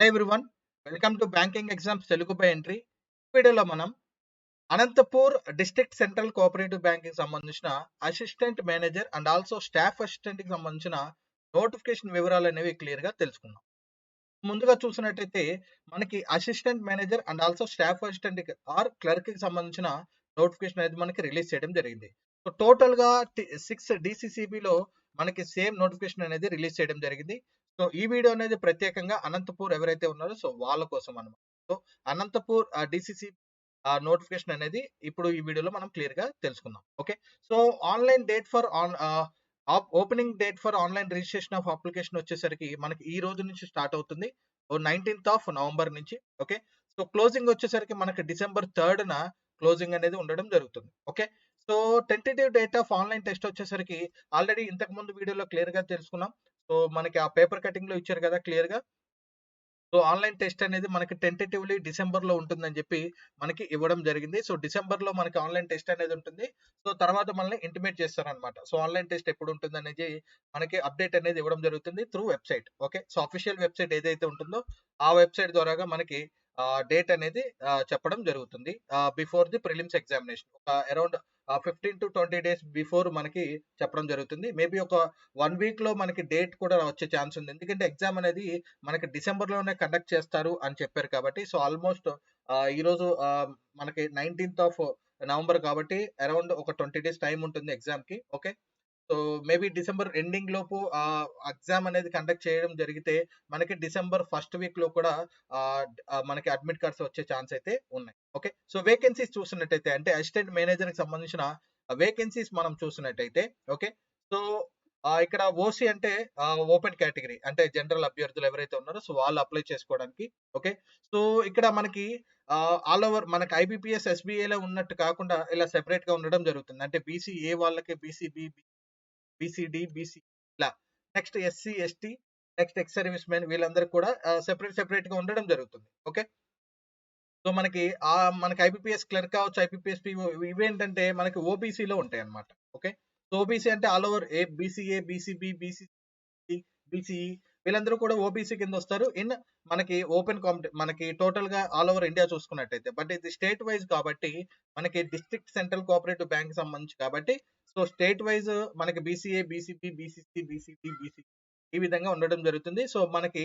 Hi everyone, welcome to banking exams Telugu by entry. వీడియోలో మనం Anantapur district central cooperative bank కి సంబంధించిన assistant manager and also staff assistant కి సంబంధించిన నోటిఫికేషన్ వివరాలు అనేవి క్లియర్ గా తెలుసుకుందాం. ముందుగా చూసినట్టయితే మనకి assistant manager and also staff assistant are clerk కి సంబంధించిన నోటిఫికేషన్ అనేది మనకి రిలీజ్ చేయడం జరిగింది. సో టోటల్ గా 6 డిసిసిబిలో మనకి సేమ్ నోటిఫికేషన్ అనేది రిలీజ్ చేయడం జరిగింది. సో ఈ వీడియో అనేది ప్రత్యేకంగా అనంతపూర్ ఎవరైతే ఉన్నారో సో వాళ్ళ కోసం అన్నమాట. సో అనంతపూర్ డిసిసి నోటిఫికేషన్ అనేది ఇప్పుడు ఈ వీడియోలో మనం క్లియర్ గా తెలుసుకుందాం. Okay, so online date for opening date for online registration of application వచ్చేసరికి మనకి ఈ రోజు నుంచి స్టార్ట్ అవుతుంది, 19th నవంబర్ నుంచి. ఓకే, సో క్లోజింగ్ వచ్చేసరికి మనకి December 3rd క్లోజింగ్ అనేది ఉండడం జరుగుతుంది. Okay, so tentative date of online test వచ్చేసరికి ఆల్రెడీ ఇంతకు ముందు వీడియోలో క్లియర్ గా తెలుసుకున్నాం. సో మనకి ఆ పేపర్ కటింగ్ లో ఇచ్చారు కదా క్లియర్ గా. సో ఆన్లైన్ టెస్ట్ అనేది మనకి టెంటేటివ్లీ డిసెంబర్ లో ఉంటుందని చెప్పి మనకి ఇవ్వడం జరిగింది. సో డిసెంబర్ లో మనకి ఆన్లైన్ టెస్ట్ అనేది ఉంటుంది. సో తర్వాత మనల్ని ఇంటిమేట్ చేస్తారనమాట. సో ఆన్లైన్ టెస్ట్ ఎప్పుడు ఉంటుంది అనేది మనకి అప్డేట్ అనేది ఇవ్వడం జరుగుతుంది through website. Okay, so official website ఏదైతే ఉంటుందో ఆ వెబ్సైట్ ద్వారాగా మనకి డేట్ అనేది చెప్పడం జరుగుతుంది before the prelims examination. Around 15 to 20 days before మనకి చెప్పడం జరుగుతుంది. మేబీ ఒక 1 week లో మనకి డేట్ కూడా వచ్చే ఛాన్స్ ఉంది, ఎందుకంటే ఎగ్జామ్ అనేది మనకి డిసెంబర్ లోనే కండక్ట్ చేస్తారు అని చెప్పారు కాబట్టి. సో ఆల్మోస్ట్ ఈ రోజు మనకి 19th నవంబర్ కాబట్టి అరౌండ్ ఒక 20 days టైం ఉంటుంది ఎగ్జామ్ కి. Okay, so maybe December ending లోపు ఎగ్జామ్ అనేది కండక్ట్ చేయడం జరిగితే మనకి డిసెంబర్ ఫస్ట్ వీక్ లో కూడా మనకి అడ్మిట్ కార్డ్స్ వచ్చే ఛాన్స్ అయితే ఉన్నాయి. ఓకే, సో వేకెన్సీస్ చూసినట్టయితే అంటే అసిస్టెంట్ మేనేజర్ కి సంబంధించిన వేకెన్సీస్ మనం చూసినట్టయితే ఓకే, సో ఇక్కడ ఓసీ అంటే ఓపెన్ కేటగిరీ అంటే జనరల్ అభ్యర్థులు ఎవరైతే ఉన్నారో సో వాళ్ళు అప్లై చేసుకోవడానికి. ఓకే, సో ఇక్కడ మనకి ఆల్ ఓవర్ మనకి ఐబిపిఎస్ ఎస్బిఏలో ఉన్నట్టు కాకుండా ఇలా సెపరేట్ గా ఉండడం జరుగుతుంది. అంటే బీసీఏ వాళ్ళకి బీసీబీ, బీసీడీ, బీసీ ఇలా, next SC, ST, next ex service men వీళ్ళందరూ కూడా సెపరేట్ గా ఉండడం జరుగుతుంది. ఓకే, సో మనకి ఐబిపిఎస్ క్లర్క్ కావచ్చు, ఐబిపిఎస్ పిఓ ఇవేంటంటే మనకి ఓబీసీలో ఉంటాయి అన్నమాట. ఓకే, సో ఓబీసీ అంటే all over BCA, BCB, BCE వీళ్ళందరూ కూడా ఓబీసీ కింద వస్తారు. మనకి మనకి టోటల్ గా ఆల్ ఓవర్ ఇండియా చూసుకున్నట్టయితే. బట్ ఇది స్టేట్ వైజ్ కాబట్టి మనకి డిస్ట్రిక్ట్ సెంట్రల్ కోఆపరేటివ్ బ్యాంక్ సంబంధించి కాబట్టి సో స్టేట్ వైజ్ మనకి BCA, BCB, BCC, BCD, BC ఈ విధంగా ఉండడం జరుగుతుంది. సో మనకి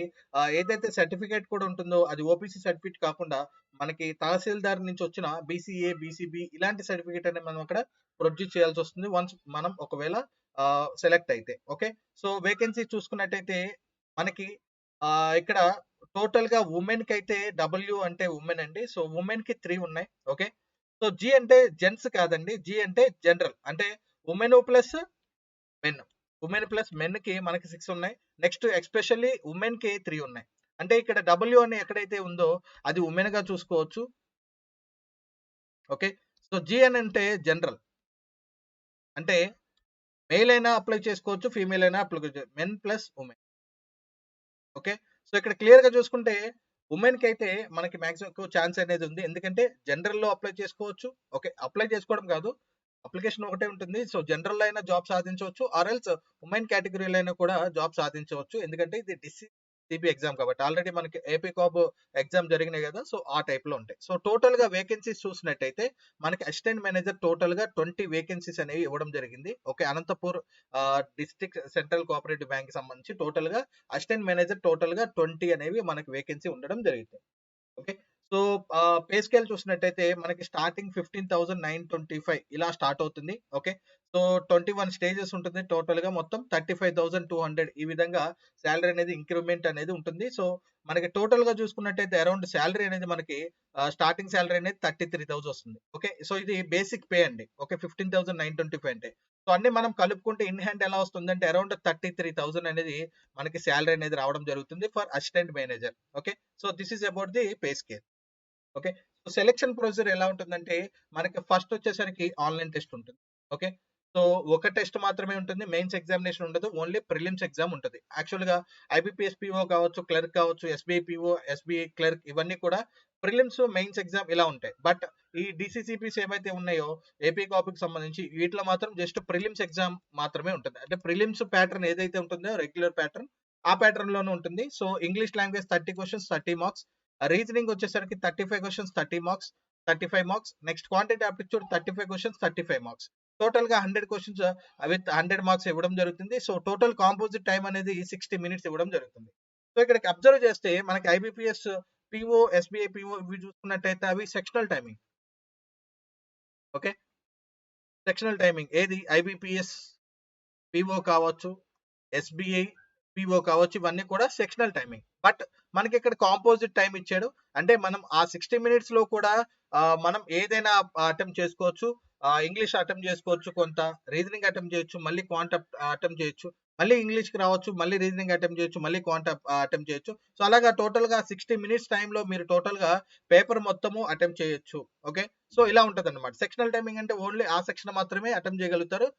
ఏదైతే సర్టిఫికేట్ కూడా ఉంటుందో అది ఓబీసీ సర్టిఫికేట్ కాకుండా మనకి తహసీల్దార్ నుంచి వచ్చిన బీసీఏ, బీసీబీ ఇలాంటి సర్టిఫికేట్ అనేది మనం అక్కడ ప్రొడ్యూస్ చేయాల్సి వస్తుంది వన్స్ మనం ఒకవేళ సెలెక్ట్ అయితే. ఓకే, సో వేకెన్సీ చూసుకున్నట్టయితే మనకి ఇక్కడ టోటల్ గా ఉమెన్ కి అయితే డబ్ల్యూ అంటే ఉమెన్ అండి. సో ఉమెన్ కి 3 ఉన్నాయి. ఓకే, సో జి అంటే జెంట్స్ కాదండి, జి అంటే జనరల్ అంటే women plus men. Women plus men కి మనకి 6 ఉన్నాయి. నెక్స్ట్ ఎక్స్పెషల్లీ ఉమెన్ కి 3 ఉన్నాయి. అంటే ఇక్కడ డబ్ల్యూ అని ఎక్కడైతే ఉందో అది ఉమెన్ గా చూసుకోవచ్చు. ఓకే, సో జి అని అంటే జనరల్ అంటే మేల్ అయినా అప్లై చేసుకోవచ్చు, ఫీమేల్ అయినా అప్లై చేసుకోవచ్చు, men plus women. Okay, so ఇక్కడ క్లియర్ గా చూసుకుంటే ఉమెన్ కి అయితే మనకి మాక్సిమం ఎక్కువ ఛాన్స్ అనేది ఉంది, ఎందుకంటే జనరల్ లో అప్లై చేసుకోవచ్చు. ఓకే, అప్లై చేసుకోవడం కాదు, అప్లికేషన్ ఒకటే ఉంటుంది. సో జనరల్ అయినా జాబ్ సాధించవచ్చు, ఆర్ ఎల్స్ ఉమెన్ కేటగిరీలో అయినా కూడా జాబ్ సాధించవచ్చు, ఎందుకంటే ఇది డిసిసిబి ఎగ్జామ్ కాబట్టి. ఆల్రెడీ మనకి ఏపీ కాబ్ ఎగ్జామ్ జరిగినాయి కదా, సో ఆ టైప్ లో ఉంటాయి. సో టోటల్ గా వేకెన్సీస్ చూసినట్టయితే మనకి అసిస్టెంట్ మేనేజర్ టోటల్ గా 20 వేకెన్సీస్ అనేవి ఇవ్వడం జరిగింది. Okay, Anantapur district central cooperative bank కి సంబంధించి టోటల్ గా అసిస్టెంట్ మేనేజర్ టోటల్ గా 20 అనేవి మనకి వేకెన్సీ ఉండడం జరిగింది. ఓకే, సో పే స్కేల్ చూసినట్టయితే మనకి స్టార్టింగ్ 15,925 ఇలా స్టార్ట్ అవుతుంది. ఓకే, సో 21 స్టేజెస్ ఉంటుంది, టోటల్ గా మొత్తం 35,200 ఈ విధంగా శాలరీ అనేది ఇంక్రిమెంట్ అనేది ఉంటుంది. సో మనకి టోటల్ గా చూసుకున్నట్టయితే అరౌండ్ శాలరీ అనేది మనకి స్టార్టింగ్ శాలరీ అనేది 33,000 వస్తుంది. ఓకే, సో ఇది బేసిక్ పే అండి. ఓకే, 15,925 అంటే సో అన్ని మనం కలుపుకుంటే ఇన్ హ్యాండ్ ఎలా వస్తుంది అంటే అరౌండ్ 33,000 అనేది మనకి శాలరీ అనేది రావడం జరుగుతుంది for assistant manager. Okay, so this is about the pay scale. Okay, so selection procedure ఎలా ఉంటుందంటే మనకి ఫస్ట్ వచ్చేసరికి ఆన్లైన్ టెస్ట్ ఉంటుంది. ఓకే, సో ఒక టెస్ట్ మాత్రమే ఉంటుంది, మెయిన్స్ ఎగ్జామినేషన్ ఉండదు, ఓన్లీ ప్రిలిమ్స్ ఎగ్జామ్ ఉంటుంది. యాక్చువల్ గా ఐబిపిఎస్ పిఓ కావచ్చు, క్లర్క్ కావచ్చు, ఎస్బీఐ పిఓ, ఎస్బీఐ క్లర్క్ ఇవన్నీ కూడా ప్రిలిమ్స్, మెయిన్స్ ఎగ్జామ్ ఇలా ఉంటాయి. బట్ ఈ డిసిసిపిస్ ఏమైతే ఉన్నాయో ఏపీ కాపీకి సంబంధించి వీటిలో మాత్రం జస్ట్ ప్రిలిమ్స్ ఎగ్జామ్ మాత్రమే ఉంటుంది. అంటే ప్రిలిమ్స్ ప్యాటర్న్ ఏదైతే ఉంటుందో రెగ్యులర్ ప్యాటర్న్ ఆ ప్యాటర్న్ లోనే ఉంటుంది. So English language 30 questions 30 marks, reasoning వచ్చేసరికి 35 questions 30 marks 35 marks, next quantity aptitude 35 questions 35 marks, total గా 100 క్వశ్చన్స్ విత్ 100 మార్క్స్ ఇవ్వడం జరుగుతుంది. సో టోటల్ కాంపోజిట్ టైం అనేది 60 మినిట్స్ ఇవ్వడం జరుగుతుంది. సో ఇక్కడికి అబ్జర్వ్ చేస్తే మనకి ఐబిపిఎస్ పిఓ, ఎస్బీఐ పిఓ ఇవి చూసుకున్నట్టయితే అవి sectional timing. Okay, sectional timing ఏది ఐబిపిఎస్ పిఓ కావచ్చు, ఎస్బీఐ పిఓ కావచ్చు, ఇవన్నీ కూడా సెక్షనల్ టైమింగ్. బట్ మనకి ఇక్కడ కాంపోజిట్ టైం ఇచ్చాడు. అంటే మనం ఆ 60 మినిట్స్ లో కూడా మనం ఏదైనా అటెంప్ట్ చేసుకోవచ్చు. ఇంగ్లీష్ అటెంప్ట్ చేసుకోవచ్చు, కొంత రీజనింగ్ అటెంప్ట్ చేయొచ్చు, మళ్ళీ క్వాంట్ అటెంప్ట్ చేయొచ్చు, మళ్ళీ ఇంగ్లీష్ కి రావచ్చు, మళ్ళీ రీజనింగ్ అటెంప్ట్ చేయొచ్చు, మళ్ళీ క్వాంట్ అటెంప్ట్ చేయొచ్చు. సో అలాగా టోటల్ గా 60 మినిట్స్ టైంలో మీరు టోటల్ గా పేపర్ మొత్తము అటెంప్ట్ చేయొచ్చు. ఓకే, సో ఇలా ఉంటది అనమాట. సెక్షనల్ టైమింగ్ అంటే ఓన్లీ ఆ సెక్షన్ మాత్రమే అటెంప్ట్ చేయగలుగుతారు.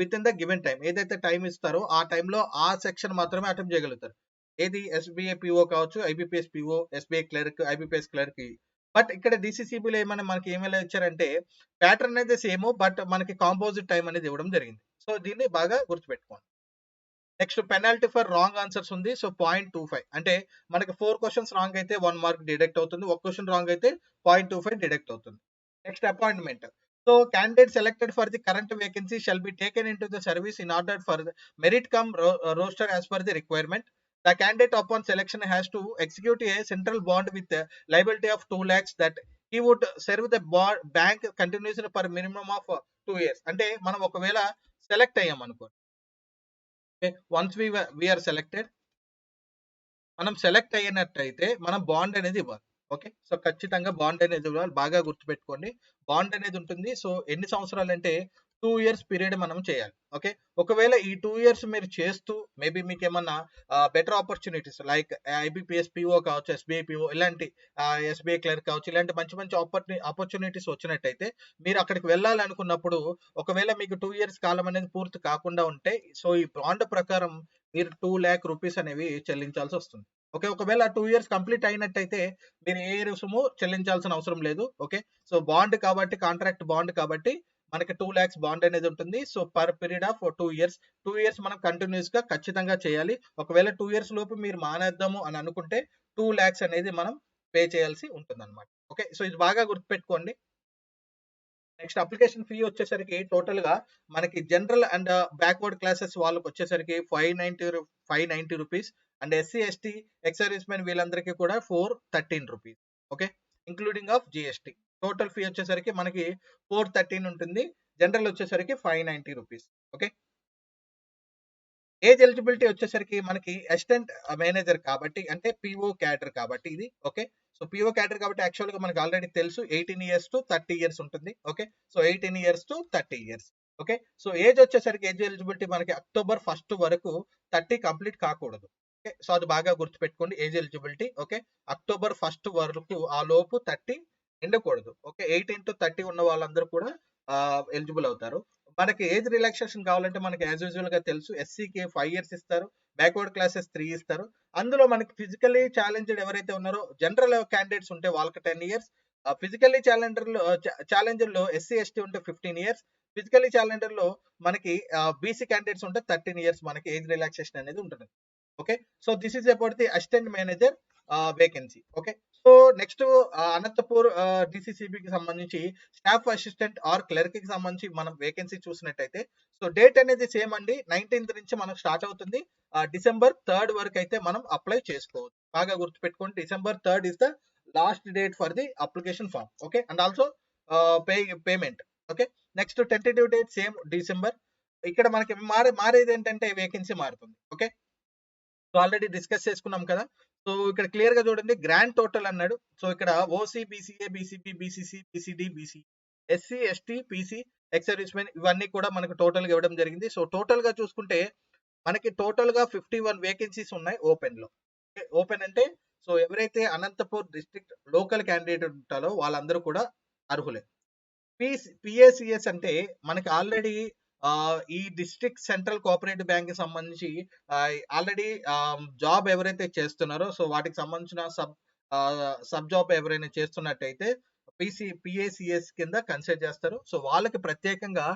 With in the given time ఏదైతే టైం ఇస్తారో ఆ టైంలో ఆ సెక్షన్ మాత్రమే అటెంప్ట్ చేయగలుగుతారు. ఏది ఎస్బీఐ పిఓ కావచ్చు, IBPS PO, SBI clerk, IBPS clerk. But ఇక్కడ డిసిసిబిలో ఏమైనా మనకి ఏమైనా ఇచ్చారంటే ప్యాటర్న్ అయితే సేమ్, బట్ మనకి కాంపోజిట్ టైం అనేది ఇవ్వడం జరిగింది. సో దీన్ని బాగా గుర్తుపెట్టుకోండి. Next penalty for wrong answers ఉంది. సో 0.25 అంటే మనకి 4 క్వశ్చన్స్ రాంగ్ అయితే 1 మార్క్ డిడక్ట్ అవుతుంది, ఒక క్వశ్చన్ రాంగ్ అయితే 0.25 డిడక్ట్ అవుతుంది. Next appointment. So candidate selected for the current vacancy shall be taken in to the service in order for merit come roster as per the requirement. The candidate upon selection has to execute a central bond with a liability of 2 lakhs that he would serve the bank continuously for minimum of 2 years. అంటే మనం ఒకవేళ select అయ్యాం అనుకో, once we are selected, మనం select అయినట్టయితే మనం bond అనేది ఇవ్వాలి. ఓకే, సో ఖచ్చితంగా బాండ్ అనేది ఇవ్వాలి, బాగా గుర్తుపెట్టుకోండి. బాండ్ అనేది ఉంటుంది. సో ఎన్ని సంవత్సరాలు అంటే 2 ఇయర్స్ పీరియడ్ మనం చేయాలి. ఓకే, ఒకవేళ ఈ 2 ఇయర్స్ మీరు చేస్తూ మేబీ మీకు ఏమన్నా better opportunities like IBPS PO కావచ్చు, ఎస్బీఐ పిఓ, ఇలాంటి ఎస్బీఐ క్లర్క్ కావచ్చు, ఇలాంటి మంచి మంచి ఆపర్చునిటీస్ వచ్చినట్టయితే మీరు అక్కడికి వెళ్ళాలనుకున్నప్పుడు ఒకవేళ మీకు 2 ఇయర్స్ కాలం అనేది పూర్తి కాకుండా ఉంటే సో ఈ బాండ్ ప్రకారం మీరు 2 lakh రూపీస్ అనేవి చెల్లించాల్సి వస్తుంది. ఓకే, ఒకవేళ 2 ఇయర్స్ కంప్లీట్ అయినట్టయితే మీరు ఏ రుసుము చెల్లించాల్సిన అవసరం లేదు. ఓకే, సో బాండ్ కాబట్టి, కాంట్రాక్ట్ బాండ్ కాబట్టి మనకి 2 lakhs బాండ్ అనేది ఉంటుంది. So per period of 2 years, 2 years మనం కంటిన్యూస్ గా ఖచ్చితంగా చేయాలి. ఒకవేళ 2 ఇయర్స్ లోపు మీరు మానేద్దాము అని అనుకుంటే 2 lakhs అనేది మనం పే చేయాల్సి ఉంటుంది అనమాట. ఓకే, సో ఇది బాగా గుర్తుపెట్టుకోండి. నెక్స్ట్ అప్లికేషన్ ఫీ వచ్చేసరికి టోటల్ గా మనకి జనరల్ అండ్ బ్యాక్వర్డ్ క్లాసెస్ వాళ్ళకి వచ్చేసరికి 590 rupees, and SC ST ex service men వీళ్ళందరికీ కూడా 413 rupees. Okay, including of GST. Total fee వచ్చేసరికి మనకి 413 ఉంటుంది. జనరల్ వచ్చేసరికి 590 రూపీస్. ఓకే, ఏజ్ ఎలిజిబిలిటీ వచ్చేసరికి మనకి అసిస్టెంట్ మేనేజర్ కాబట్టి, అంటే పిఓ క్యాడర్ కాబట్టి ఇది. ఓకే, సో పిఓ క్యాడర్ కాబట్టి యాక్చువల్ గా మనకి ఆల్రెడీ తెలుసు 18 ఇయర్స్ టు 30 ఇయర్స్ ఉంటుంది. Okay, so 18 years to 30 years. Okay, so age వచ్చేసరికి ఏజ్ ఎలిజిబిలిటీ మనకి అక్టోబర్ 1 వరకు 30 కంప్లీట్ కాకూడదు. ఓకే, సో అది బాగా గుర్తుపెట్టుకోండి ఏజ్ ఎలిజిబిలిటీ. ఓకే, అక్టోబర్ 1 వరకు ఆ లోపు 30 ఎండకూడదు. ఓకే, 18 to 30 ఉన్న వాళ్ళందరూ కూడా ఎలిజిబుల్ అవుతారు. మనకి ఏజ్ రిలాక్సేషన్ కావాలంటే మనకి యాజ్ యూజువల్ గా తెలుసు, ఎస్సీకి 5 ఇయర్స్ ఇస్తారు, బ్యాక్వర్డ్ క్లాసెస్ 3 ఇస్తారు. అందులో మనకి ఫిజికల్లీ ఛాలెంజ్డ్ ఎవరైతే ఉన్నారో జనరల్ క్యాండిడేట్స్ ఉంటే వాళ్ళకి 10 ఇయర్స్, ఫిజికల్లీ ఛాలెంజర్ లో ఎస్సీ ఎస్టీ ఉంటే 15 ఇయర్స్, ఫిజికల్లీ ఛాలెంజర్ లో మనకి బీసీ క్యాండిడేట్స్ ఉంటే 13 ఇయర్స్ మనకి ఏజ్ రిలాక్సేషన్ అనేది ఉంటుంది. Okay, so this is about the assistant manager vacancy. Okay, so next Anantapur డిసిసిబికి సంబంధించి స్టాఫ్ అసిస్టెంట్ ఆర్ క్లర్క్ కి సంబంధించి మనం వేకెన్సీ చూసినట్టయితే సో డేట్ అనేది సేమ్ అండి, 19th నుంచి మనకు స్టార్ట్ అవుతుంది. డిసెంబర్ 3rd వరకు అయితే మనం అప్లై చేసుకోవచ్చు. బాగా గుర్తుపెట్టుకోండి, December 3rd is the last date for the application form. Okay, and also payment. Okay, next tentative date same December. ఇక్కడ మనకి మారేది ఏంటంటే వేకెన్సీ మారుతుంది. ఓకే, సో ఆల్రెడీ డిస్కస్ చేసుకున్నాం కదా. సో ఇక్కడ క్లియర్ గా చూడండి, గ్రాండ్ టోటల్ అన్నాడు. సో ఇక్కడ OC, BCA, BCB, BCC, BCD, BC, SC, ST, PC, ex servicemen ఇవన్నీ కూడా మనకు టోటల్ గా ఇవ్వడం జరిగింది. సో టోటల్ గా చూసుకుంటే మనకి టోటల్ గా 51 వేకెన్సీస్ ఉన్నాయి ఓపెన్ లో. ఓపెన్ అంటే సో ఎవరైతే అనంతపూర్ డిస్ట్రిక్ట్ లోకల్ క్యాండిడేట్ ఉంటారో వాళ్ళందరూ కూడా అర్హులే. పిఏసిఎస్ అంటే మనకి ఆల్రెడీ ఈ డిస్ట్రిక్ట్ సెంట్రల్ కోఆపరేటివ్ బ్యాంక్ కి సంబంధించి ఆల్రెడీ జాబ్ ఎవరైతే చేస్తున్నారో సో వాటికి సంబంధించిన సబ్ జాబ్ ఎవరైనా చేస్తున్నట్టయితే పిఏసిఎస్ కింద కన్సిడర్ చేస్తారు. సో వాళ్ళకి ప్రత్యేకంగా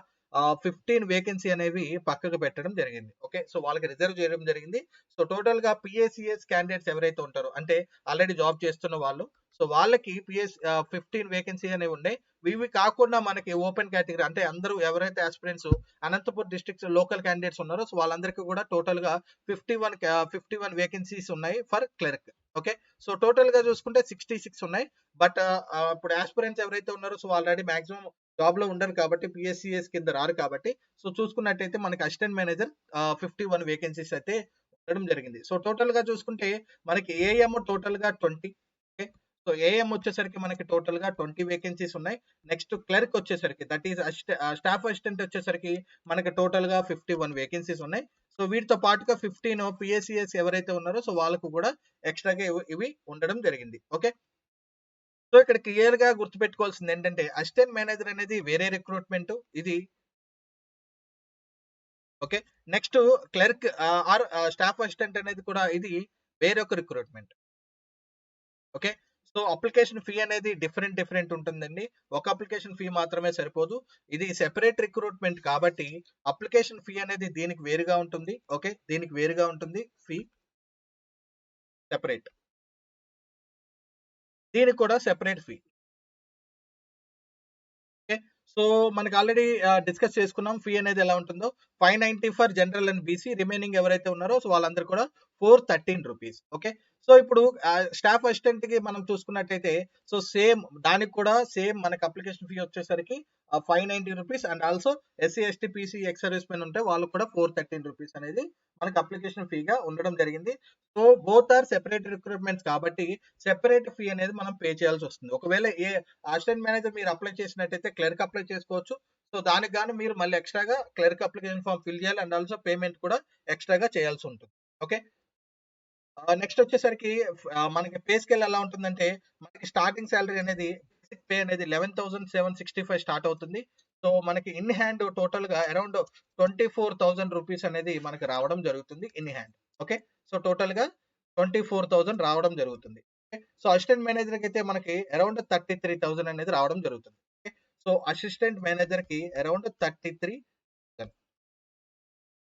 15 వేకెన్సీ అనేవి పక్కకు పెట్టడం జరిగింది. ఓకే. సో వాళ్ళకి రిజర్వ్ చేయడం జరిగింది. సో టోటల్ గా పిఏసిఎస్ క్యాండిడేట్స్ ఎవరైతే ఉంటారో అంటే ఆల్రెడీ జాబ్ చేస్తున్న వాళ్ళు, సో వాళ్ళకి 15 వేకెన్సీ అనేవి ఉన్నాయి. ఇవి కాకుండా మనకి ఓపెన్ కేటగిరీ అంటే అందరూ ఎవరైతే aspirants Anantapur district local candidates ఉన్నారో సో వాళ్ళందరికీ కూడా టోటల్ గా 51 వేకెన్సీస్ ఉన్నాయి for clerk. Okay. So total గా చూసుకుంటే 66 ఉన్నాయి. బట్ ఇప్పుడు ఆస్పిరెంట్స్ ఎవరైతే ఉన్నారో సో ఆల్రెడీ మాక్సిమం జాబ్ లో ఉండరు కాబట్టి పిఎస్సిఎస్ కింద రారు కాబట్టి సో చూసుకున్నట్టయితే మనకి అసిస్టెంట్ మేనేజర్ 51 వేకెన్సీస్ అయితే ఉండడం జరిగింది. సో టోటల్ గా చూసుకుంటే మనకి ఏఎం టోటల్ గా 20. ఓకే. సో ఏఎం వచ్చేసరికి మనకి టోటల్ గా 20 వేకెన్సీస్ ఉన్నాయి. నెక్స్ట్ క్లర్క్ వచ్చేసరికి దట్ ఈస్ స్టాఫ్ అసిస్టెంట్ వచ్చేసరికి మనకి టోటల్ గా 51 వేకెన్సీస్ ఉన్నాయి. సో వీటితో పాటుగా 15 పిఎస్సిఎస్ ఎవరైతే ఉన్నారో సో వాళ్ళకు కూడా ఎక్స్ట్రాగా ఇవి ఉండడం జరిగింది. ఓకే. సో ఇక్కడ క్లియర్ గా గుర్తుపెట్టుకోవాల్సింది ఏంటంటే అసిస్టెంట్ మేనేజర్ అనేది వేరే రిక్రూట్మెంట్ ఇది. Okay. Next clerk or staff assistant అనేది కూడా ఇది వేరొక recruitment. Okay. So application fee అనేది డిఫరెంట్ ఉంటుందండి. ఒక అప్లికేషన్ ఫీ మాత్రమే సరిపోదు. ఇది సెపరేట్ రిక్రూట్మెంట్ కాబట్టి అప్లికేషన్ ఫీ అనేది దీనికి వేరుగా ఉంటుంది. ఓకే. దీనికి వేరుగా ఉంటుంది ఫీ సెపరేట్. దీనికి కూడా సెపరేట్ ఫీ. ఓకే. సో మనకి ఆల్రెడీ డిస్కస్ చేసుకున్నాం ఫీ అనేది ఎలా ఉంటుందో. 590 for general and BC, remaining ఎవరైతే ఉన్నారో సో వాళ్ళందరూ కూడా 413 రూపీస్. ఓకే. సో ఇప్పుడు స్టాఫ్ అసిస్టెంట్ కి మనం చూసుకున్నట్టయితే సో సేమ్ దానికి కూడా సేమ్ మనకి అప్లికేషన్ ఫీ వచ్చేసరికి 590 rupees and also SC ST PC ex service men ఉంటే వాళ్ళు కూడా 413 రూపీస్ అనేది మనకి అప్లికేషన్ ఫీగా ఉండడం జరిగింది. So both are separate recruitments కాబట్టి సెపరేట్ ఫీ అనేది మనం పే చేయాల్సి వస్తుంది. ఒకవేళ అసిస్టెంట్ మేనేజర్ మీరు అప్లై చేసినట్టయితే క్లర్క్ అప్లై చేసుకోవచ్చు. సో దానికి గాను మీరు మళ్ళీ ఎక్స్ట్రాగా క్లర్క్ అప్లికేషన్ ఫామ్ ఫిల్ చేయాలి అండ్ ఆల్సో పేమెంట్ కూడా ఎక్స్ట్రాగా చేయాల్సి ఉంటుంది. ఓకే. నెక్స్ట్ వచ్చేసరికి మనకి పే స్కేల్ ఎలా ఉంటుందంటే మనకి స్టార్టింగ్ సాలరీ అనేది బేసిక్ పే అనేది 11,765 స్టార్ట్ అవుతుంది. సో మనకి ఇన్ హ్యాండ్ టోటల్ గా అరౌండ్ 24,000 రూపీస్ అనేది మనకి రావడం జరుగుతుంది in hand. Okay. So total గా 24,000 రావడం జరుగుతుంది. ఓకే. సో అసిస్టెంట్ మేనేజర్ కి అయితే మనకి అరౌండ్ 33,000 అనేది రావడం జరుగుతుంది. ఓకే. సో అసిస్టెంట్ మేనేజర్ కి అరౌండ్ 33,000.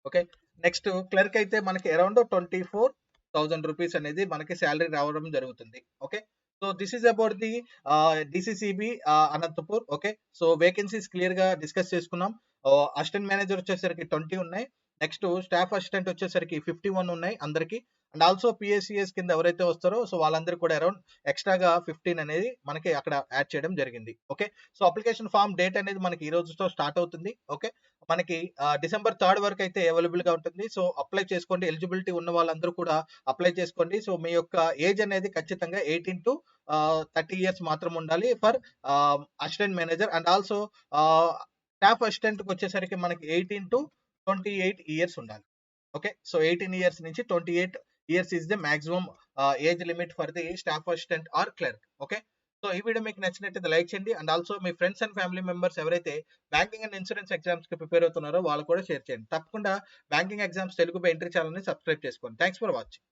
ఓకే. నెక్స్ట్ క్లర్క్ అయితే మనకి అరౌండ్ 24,000 రూపీస్ అనేది మనకి శాలరీ రావడం జరుగుతుంది. Okay. So this is about the DCCB Anantapur. Okay. So vacancies clear గా డిస్కస్ చేసుకున్నాం. అసిస్టెంట్ మేనేజర్ వచ్చేసరికి 20 ఉన్నాయి. నెక్స్ట్ స్టాఫ్ అసిస్టెంట్ వచ్చేసరికి 51 ఉన్నాయి అందరికి. అండ్ ఆల్సో పిఎస్సిఎస్ కింద ఎవరైతే వస్తారో సో వాళ్ళందరూ కూడా అరౌండ్ ఎక్స్ట్రాగా 15 అనేది మనకి అక్కడ యాడ్ చేయడం జరిగింది. Okay. So application form date అనేది మనకి ఈ రోజుతో స్టార్ట్ అవుతుంది. ఓకే. మనకి డిసెంబర్ 3 వరకు అయితే అవైలబుల్ గా ఉంటుంది. సో అప్లై చేసుకోండి. ఎలిజిబిలిటీ ఉన్న వాళ్ళందరూ కూడా అప్లై చేసుకోండి. సో మీ యొక్క ఏజ్ అనేది ఖచ్చితంగా 18 to 30 ఇయర్స్ మాత్రం ఉండాలి for assistant manager and also staff assistant కి వచ్చేసరికి మనకి 18 to 28 ఇయర్స్ ఉండాలి. ఓకే. సో 18 ఇయర్స్ నుంచి 28 years is the maximum age limit for the staff assistant are clerk. Okay. So ఈ వీడియో మీకు నచ్చినట్లయితే లైక్ చేయండి and also me friends and family members ఎవరైతే బ్యాంకింగ్ అండ్ ఇన్సూరెన్స్ ఎగ్జామ్స్ కి prepare అవుతున్నారో వాళ్ళు కూడా షేర్ చేయండి. తప్పకుండా banking exams Telugu by entry channel ని సబ్స్క్రైబ్ చేసుకోండి. Thanks for watching.